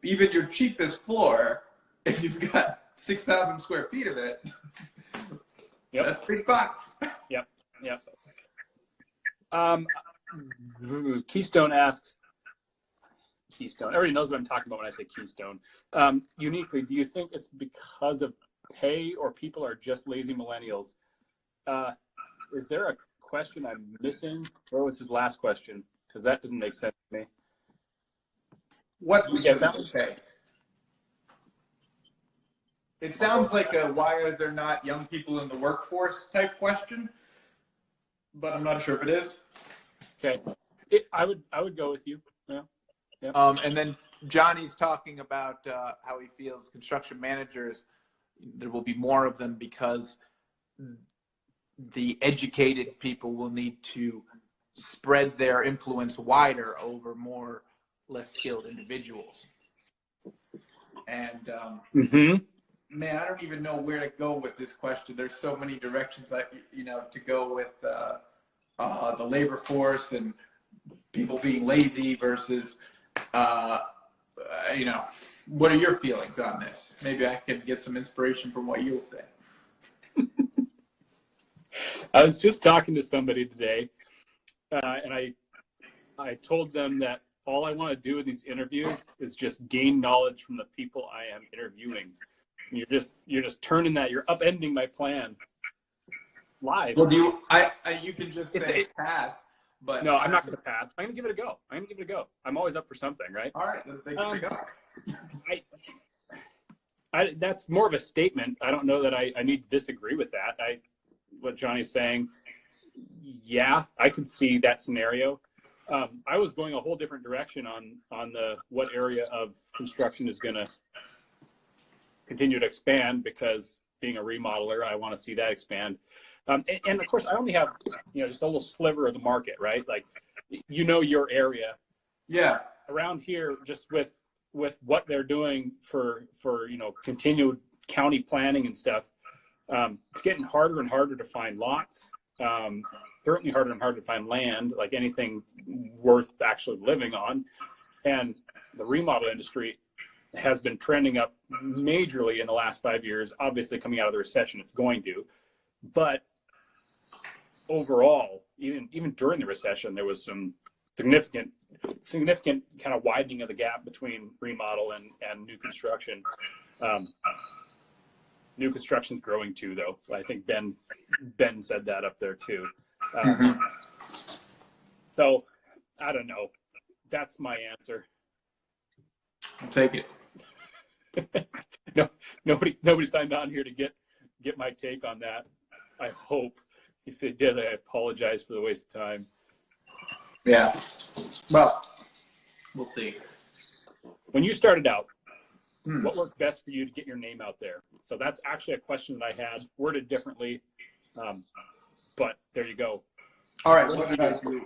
even your cheapest floor, if you've got 6,000 square feet of it, that's $3. Yep. Keystone asks, everybody knows what I'm talking about when I say Keystone. Uniquely, do you think it's because of pay or people are just lazy millennials? Is there a question I'm missing? Where was his last question? Because that didn't make sense to me. What do we get that pay? It sounds like a why are there not young people in the workforce type question, but I'm not sure if it is. Okay, I would go with you. Yeah. And then Johnny's talking about how he feels construction managers, there will be more of them because the educated people will need to spread their influence wider over more less skilled individuals. And man, I don't even know where to go with this question. There's so many directions to go with the labor force and people being lazy versus what are your feelings on this? Maybe I can get some inspiration from what you'll say. I was just talking to somebody today, and I told them that all I want to do with these interviews is just gain knowledge from the people I am interviewing. And you're just turning that, you're upending my plan live. Well, you can just say pass, but no, I'm not going to pass. I'm going to give it a go. I'm always up for something, right? All right, then give it a go. That's more of a statement. I don't know that I need to disagree with that. What Johnny's saying, yeah, I could see that scenario. I was going a whole different direction on what area of construction is going to continue to expand, because being a remodeler, I want to see that expand. And of course, I only have just a little sliver of the market, right? Like, your area. Yeah. Around here, just with what they're doing for continued county planning and stuff, it's getting harder and harder to find lots. Certainly harder and harder to find land, like anything worth actually living on. And the remodel industry has been trending up majorly in the last 5 years. Obviously, coming out of the recession, it's going to. But overall, even during the recession, there was some significant kind of widening of the gap between remodel and new construction. New construction's growing too, though. I think Ben said that up there too. So I don't know. That's my answer. I'll take it. No, nobody signed on here to get my take on that. I hope. If they did, I apologize for the waste of time. Yeah. Well, we'll see. When you started out, what worked best for you to get your name out there? So that's actually a question that I had worded differently, but there you go. All right. What did I do?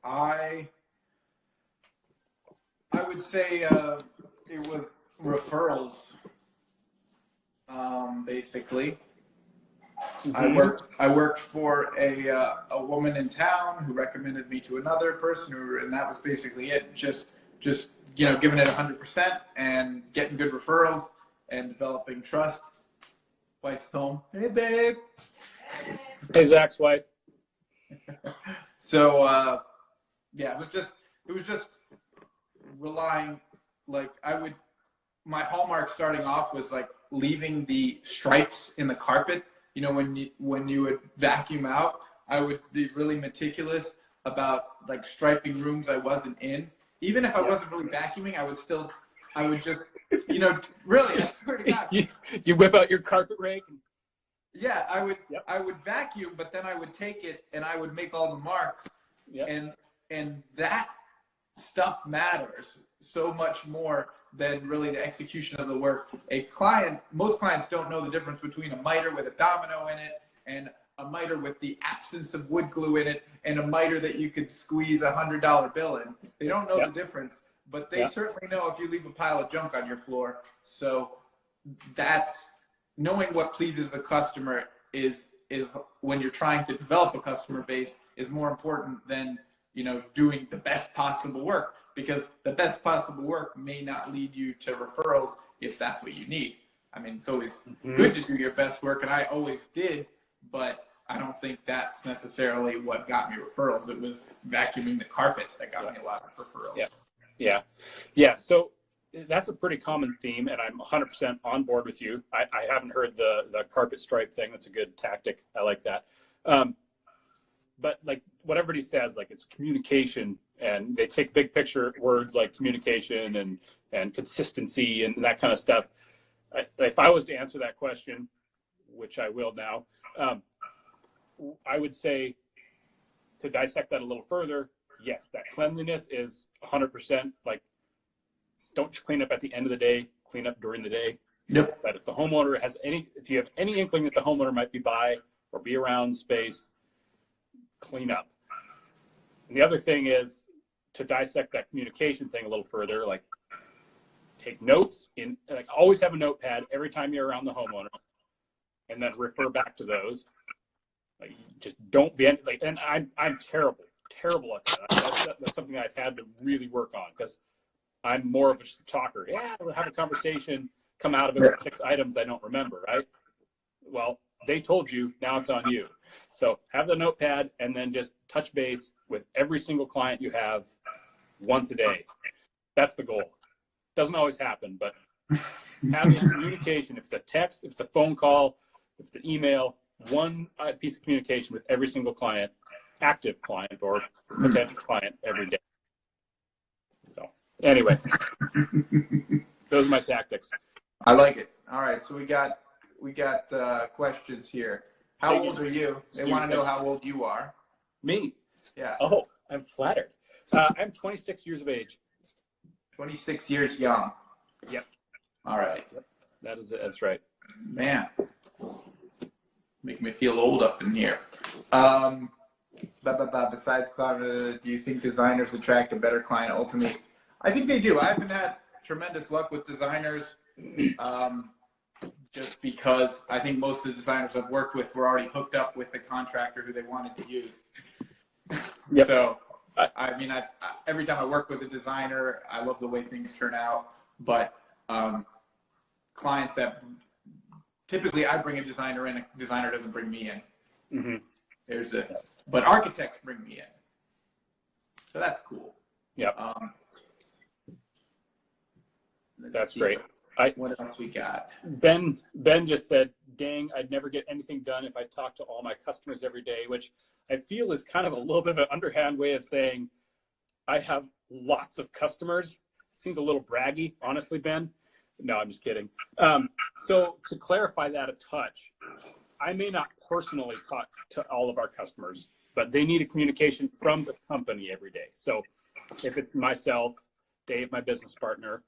I would say it was referrals, basically. I worked for a woman in town who recommended me to another person, and that was basically it. Just giving it 100% and getting good referrals and developing trust. Wife's home. Hey, babe. Hey, Zach's wife. So it was just relying, like, my hallmark starting off was like leaving the stripes in the carpet. When you would vacuum out, I would be really meticulous about like striping rooms I wasn't in. Even if I wasn't really vacuuming, I would just, really, I swear to God. You whip out your carpet rake? Yeah, I would vacuum, but then I would take it and I would make all the marks. Yep. And that stuff matters so much more than really the execution of the work. Most clients don't know the difference between a miter with a domino in it and a miter with the absence of wood glue in it and a miter that you could squeeze $100 bill in. They don't know the difference, but they certainly know if you leave a pile of junk on your floor. So that's knowing what pleases the customer is when you're trying to develop a customer base is more important than, you know, doing the best possible work, because the best possible work may not lead you to referrals if that's what you need. I mean, it's always good to do your best work, and I always did, but I don't think that's necessarily what got me referrals. It was vacuuming the carpet that got me a lot of referrals. Yeah. So that's a pretty common theme, and I'm 100% on board with you. I haven't heard the carpet stripe thing. That's a good tactic. I like that. But like what everybody says, like it's communication, and they take big picture words like communication and consistency and that kind of stuff. If I was to answer that question, which I will now, I would say, to dissect that a little further, yes, that cleanliness is 100%. Like, don't clean up at the end of the day, clean up during the day. Yep. But if the homeowner has if you have any inkling that the homeowner might be by or be around space, clean up. And the other thing is to dissect that communication thing a little further, like take notes like always have a notepad every time you're around the homeowner, and then refer back to those. Like, just don't be like, and I'm terrible at that. That's something I've had to really work on, because I'm more of a talker. Yeah, we'll have a conversation, come out of it with 6 items I don't remember, right? Well, they told you, now it's on you. So have the notepad and then just touch base with every single client you have once a day. That's the goal. Doesn't always happen, but having communication, if it's a text, if it's a phone call, if it's an email, one piece of communication with every single client, active client or potential client every day. So anyway, those are my tactics. I like it. All right, so we got questions here. How old are you? They want to know how old you are. Me? Yeah. Oh, I'm flattered. I'm 26 years of age. 26 years young. Yep. All right. Yep. That's right. Man, make me feel old up in here. Besides cloud, do you think designers attract a better client ultimately? I think they do. I haven't had tremendous luck with designers, just because I think most of the designers I've worked with were already hooked up with the contractor who they wanted to use. Yep. So, I mean, every time I work with a designer, I love the way things turn out. But clients that typically I bring a designer in, a designer doesn't bring me in. Mm-hmm. But architects bring me in, so that's cool. Yeah. That's great. What else we got? Ben just said, dang, I'd never get anything done if I talked to all my customers every day, which I feel is kind of a little bit of an underhand way of saying I have lots of customers. Seems a little braggy, honestly, Ben. No, I'm just kidding. So to clarify that a touch, I may not personally talk to all of our customers, but they need a communication from the company every day. So if it's myself, Dave, my business partner,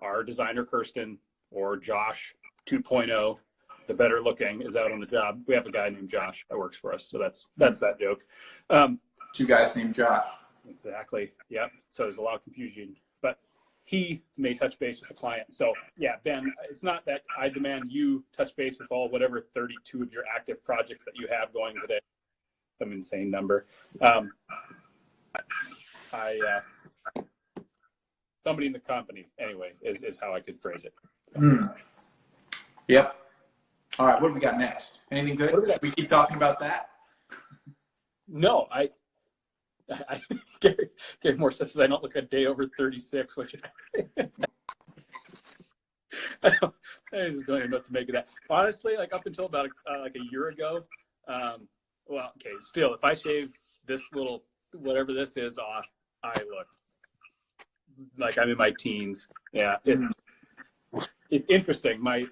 our designer, Kirsten, or Josh 2.0, the better looking, is out on the job. We have a guy named Josh that works for us. So that's that joke. 2 guys named Josh. Exactly. Yep. So there's a lot of confusion, but he may touch base with the client. So yeah, Ben, it's not that I demand you touch base with whatever 32 of your active projects that you have going today. Some insane number. Somebody in the company, anyway, is how I could phrase it. So. Yep. All right, what do we got next? Anything good? We keep talking about that? No, I get more such that I don't look a day over 36, which I just don't even know what to make of that. Honestly, like up until about like a year ago, well, okay, still, if I shave this little, whatever this is off, I look like I'm in my teens. Yeah, it's interesting. My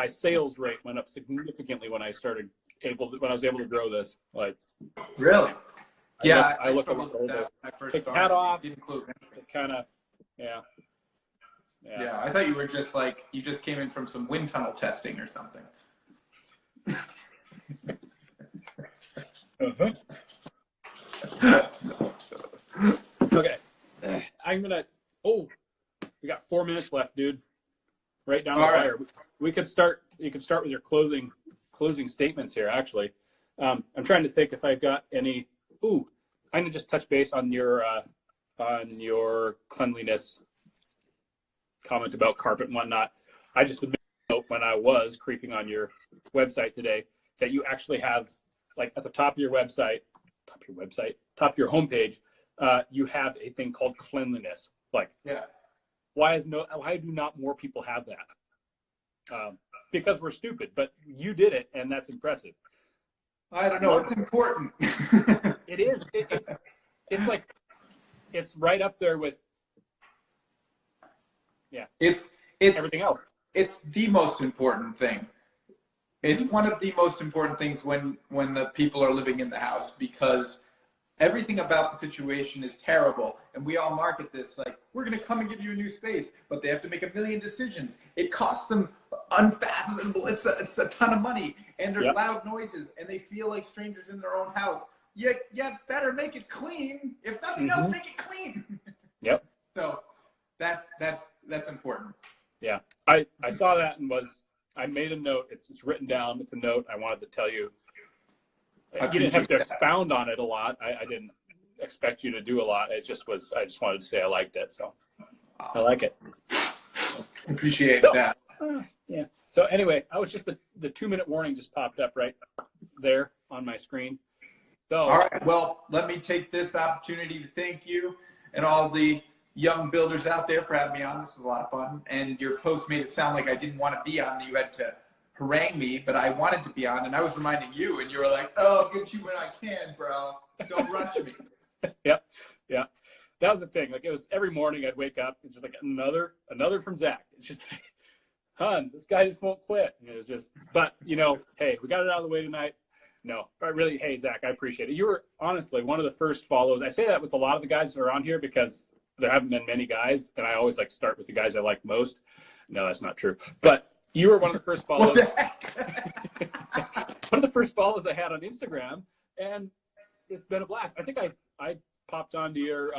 sales rate went up significantly when I was able to grow this. Like, really? Yeah, I look a little older. Take the hat off. It kind of, yeah. Yeah, I thought you were just like, you just came in from some wind tunnel testing or something. Okay. We got 4 minutes left, dude. right down the wire. We could start. You could start with your closing statements here. Actually, I'm trying to think if I've got any. Ooh, I'm gonna just touch base on your cleanliness comment about carpet and whatnot. I just admit when I was creeping on your website today that you actually have, like, at the top of your website, top of your homepage, you have a thing called cleanliness. Like, yeah. Why do not more people have that? Because we're stupid, but you did it, and that's impressive. I don't know. It's important. It is. It's like, it's right up there with, it's everything else. It's the most important thing. It's one of the most important things when the people are living in the house, because everything about the situation is terrible. And we all market this like, we're going to come and give you a new space, but they have to make a million decisions. It costs them unfathomable. It's a ton of money, and there's loud noises, and they feel like strangers in their own house. You better make it clean. If nothing else, make it clean. Yep. So that's important. Yeah. I saw that and I made a note. It's written down. It's a note I wanted to tell you. You didn't have to expound on it a lot. I didn't expect you to do a lot. I just wanted to say I liked it. So I like it. Appreciate that. Yeah. So anyway, I was just the 2-minute warning just popped up right there on my screen. So, all right. Well, let me take this opportunity to thank you and all the young builders out there for having me on. This was a lot of fun. And your post made it sound like I didn't want to be on. You had to harangue me, but I wanted to be on. And I was reminding you, and you were like, "Oh, I'll get you when I can, bro. Don't rush me." Yep. Yeah. That was the thing. Like, it was every morning I'd wake up and just like another from Zach. It's just like, hun, this guy just won't quit. And it was just, but hey, we got it out of the way tonight. No, but really, hey, Zach, I appreciate it. You were honestly one of the first follows. I say that with a lot of the guys that are on here because there haven't been many guys, and I always like to start with the guys I like most. No, that's not true. But you were one of the first follows. One of the first follows I had on Instagram, and it's been a blast. I think I popped onto your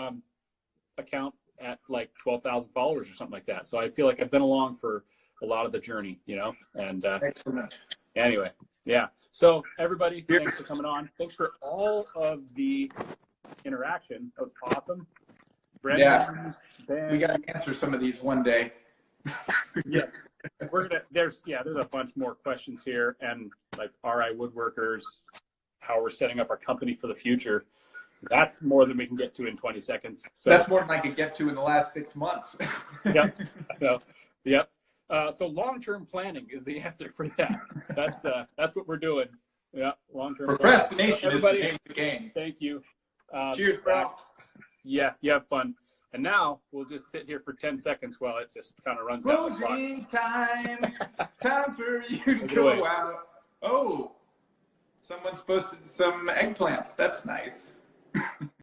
account at like 12,000 followers or something like that. So I feel like I've been along for a lot of the journey, and anyway, yeah. So everybody, thanks for coming on. Thanks for all of the interaction. That was awesome. Brendan, Ben. We got to answer some of these one day. Yes, there's a bunch more questions here, and like RI Woodworkers, how we're setting up our company for the future. That's more than we can get to in 20 seconds. So that's more than I could get to in the last 6 months. Yep. No. Yep. So long-term planning is the answer for that. That's what we're doing. Yeah, long-term procrastination planning. So is the name of the game. Thank you. Cheers, bro. Yeah, you have fun. And now we'll just sit here for 10 seconds while it just kind of runs out. Closing time. Time for you to go out. Oh, someone's posted some eggplants. That's nice.